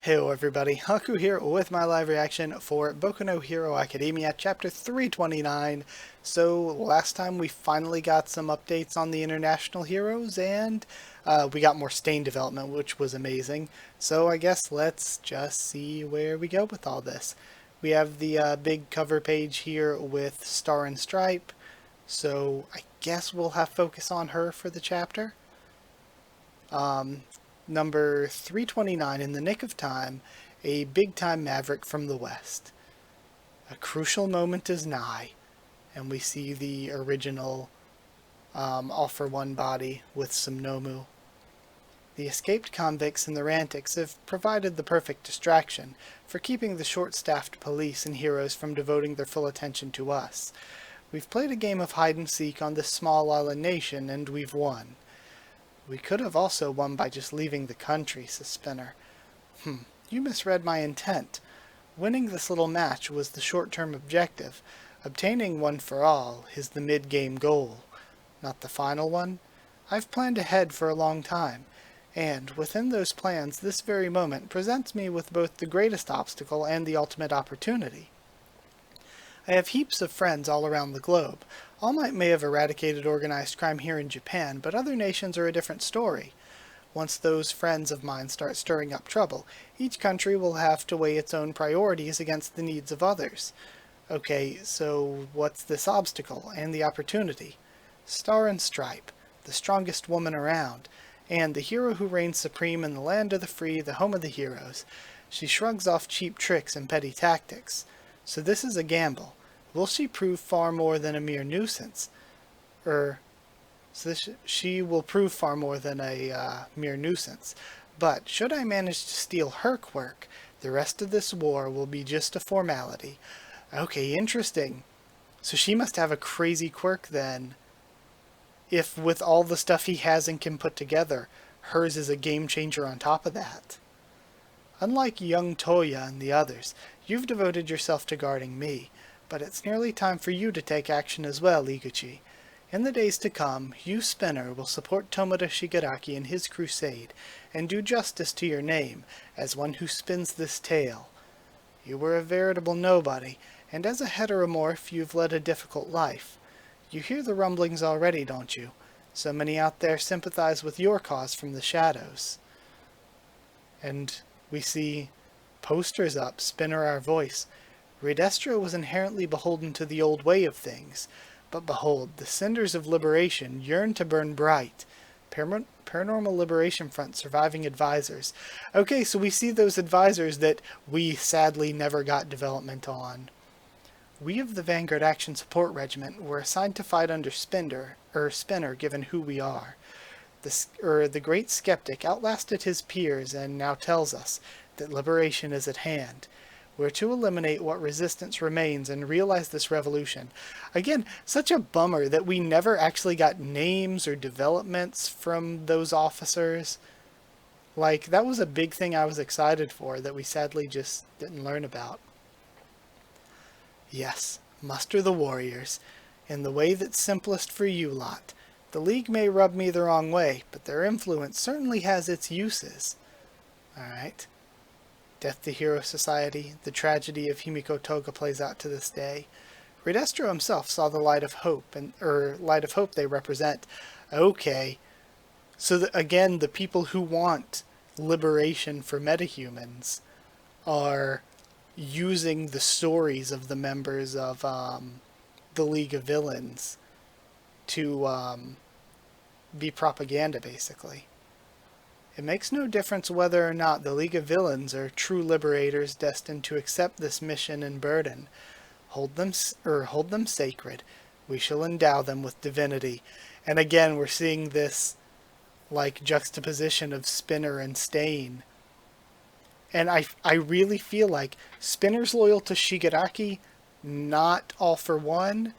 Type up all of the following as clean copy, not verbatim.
Hello everybody, Haku here with my live reaction for Boku no Hero Academia Chapter 329. So last time we finally got some updates on the international heroes and we got more stain development, which was amazing. So I guess let's just see where we go with all this. We have the big cover page here with Star and Stripe, so I guess we'll have focus on her for the chapter. Number 329, in the nick of time, a big-time maverick from the west. A crucial moment is nigh, and we see the original All for One body with some Nomu. The escaped convicts and their antics have provided the perfect distraction for keeping the short-staffed police and heroes from devoting their full attention to us. We've played a game of hide-and-seek on this small island nation, and we've won. We could have also won by just leaving the country, says Spinner. You misread my intent. Winning this little match was the short-term objective. Obtaining one for all is the mid-game goal, not the final one. I've planned ahead for a long time, and within those plans this very moment presents me with both the greatest obstacle and the ultimate opportunity. I have heaps of friends all around the globe. All Might may have eradicated organized crime here in Japan, but other nations are a different story. Once those friends of mine start stirring up trouble, each country will have to weigh its own priorities against the needs of others. Okay, so what's this obstacle and the opportunity? Star and Stripe, the strongest woman around, and the hero who reigns supreme in the land of the free, the home of the heroes. She shrugs off cheap tricks and petty tactics. So this is a gamble. Will she prove far more than a mere nuisance? She will prove far more than a mere nuisance. But should I manage to steal her quirk, the rest of this war will be just a formality. Okay, interesting. So she must have a crazy quirk then. If with all the stuff he has and can put together, hers is a game changer on top of that. Unlike young Toya and the others, you've devoted yourself to guarding me, but it's nearly time for you to take action as well, Iguchi. In the days to come, you, Spinner, will support Tomoda Shigaraki in his crusade, and do justice to your name as one who spins this tale. You were a veritable nobody, and as a heteromorph you've led a difficult life. You hear the rumblings already, don't you? So many out there sympathize with your cause from the shadows. And we see posters up, Spinner our voice. Redestra was inherently beholden to the old way of things, but behold, the cinders of liberation yearn to burn bright. Paranormal Liberation Front surviving advisors. Okay, so we see those advisors that we sadly never got development on. We of the Vanguard Action Support Regiment were assigned to fight under Spinner given who we are. The great skeptic outlasted his peers and now tells us that liberation is at hand. We're to eliminate what resistance remains and realize this revolution. Again, such a bummer that we never actually got names or developments from those officers. Like, that was a big thing I was excited for that we sadly just didn't learn about. Yes, muster the warriors, in the way that's simplest for you lot. The League may rub me the wrong way, but their influence certainly has its uses. Alright. Death to Hero Society, the tragedy of Himiko Toga plays out to this day. Redestro himself saw the light of hope, light of hope they represent. Okay. So again, the people who want liberation for metahumans are using the stories of the members of the League of Villains to be propaganda, basically. It makes no difference whether or not the League of Villains are true liberators destined to accept this mission and burden. Hold them sacred. We shall endow them with divinity. And again, we're seeing this like juxtaposition of Spinner and Stain. And I really feel like Spinner's loyal to Shigaraki, not All for One,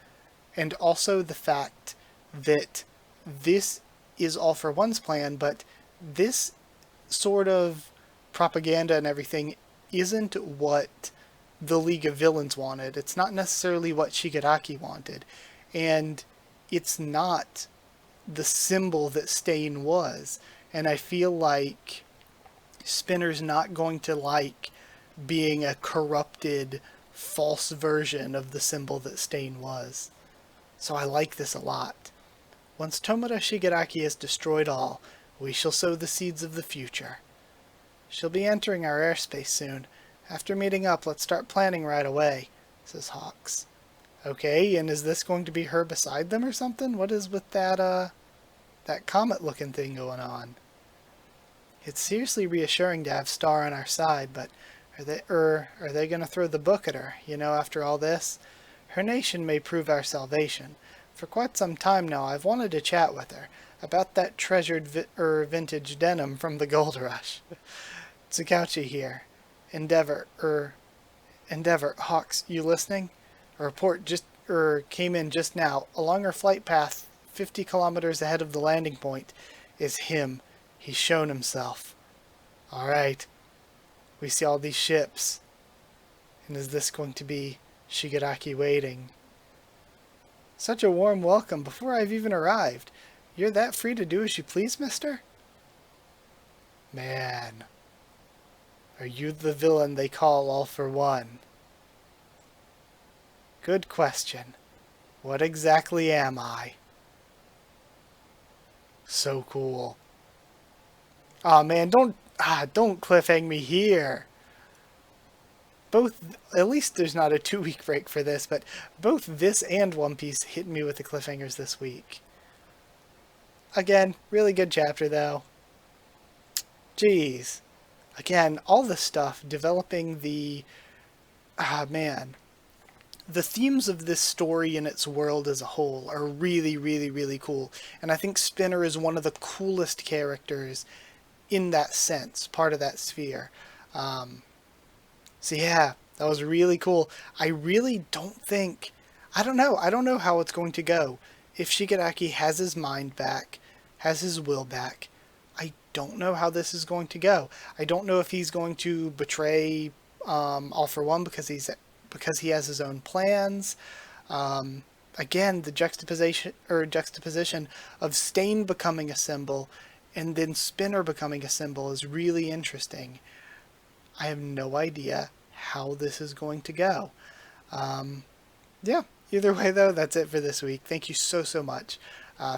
and also the fact that this is All for One's plan, but this sort of propaganda and everything isn't what the League of Villains wanted. It's not necessarily what Shigaraki wanted. And it's not the symbol that Stain was. And I feel like Spinner's not going to like being a corrupted, false version of the symbol that Stain was. So I like this a lot. Once Tomura Shigaraki has destroyed all, we shall sow the seeds of the future. She'll be entering our airspace soon. After meeting up, let's start planning right away, says Hawks. Okay, and is this going to be her beside them or something? What is with that comet-looking thing going on? It's seriously reassuring to have Star on our side, but are they going to throw the book at her? You know, after all this, her nation may prove our salvation. For quite some time now, I've wanted to chat with her about that treasured vintage denim from the Gold Rush. Tsukauchi here. Endeavor, Hawks, you listening? A report came in just now. Along our flight path, 50 kilometers ahead of the landing point, is him. He's shown himself. Alright. We see all these ships. And is this going to be Shigaraki waiting? Such a warm welcome before I've even arrived. You're that free to do as you please, mister? Man. Are you the villain they call All for One? Good question. What exactly am I? So cool. Aw, man, don't cliffhang me here. At least there's not a 2-week break for this, but both this and One Piece hit me with the cliffhangers this week. Again, really good chapter though. Jeez. Again, all this stuff, developing the themes of this story and its world as a whole are really, really, really cool. And I think Spinner is one of the coolest characters in that sense, part of that sphere. So yeah, that was really cool. I really don't think... I don't know how it's going to go. If Shigaraki has his mind back, has his will back, I don't know how this is going to go. I don't know if he's going to betray All for One because he has his own plans. Again, the juxtaposition of Stain becoming a symbol and then Spinner becoming a symbol is really interesting. I have no idea how this is going to go. Yeah, either way though, that's it for this week. Thank you so much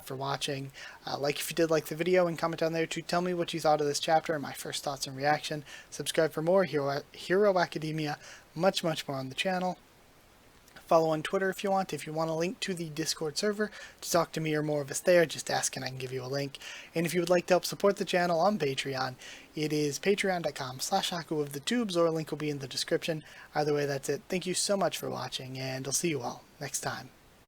for watching. If you did like the video, and comment down there to tell me what you thought of this chapter and my first thoughts and reaction. Subscribe for more Hero Academia, much more on the channel. Follow on Twitter if you want. If you want a link to the Discord server to talk to me or more of us there, just ask and I can give you a link. And if you would like to help support the channel on Patreon, it is patreon.com/Haku of the Tubes, or a link will be in the description. Either way, that's it. Thank you so much for watching, and I'll see you all next time.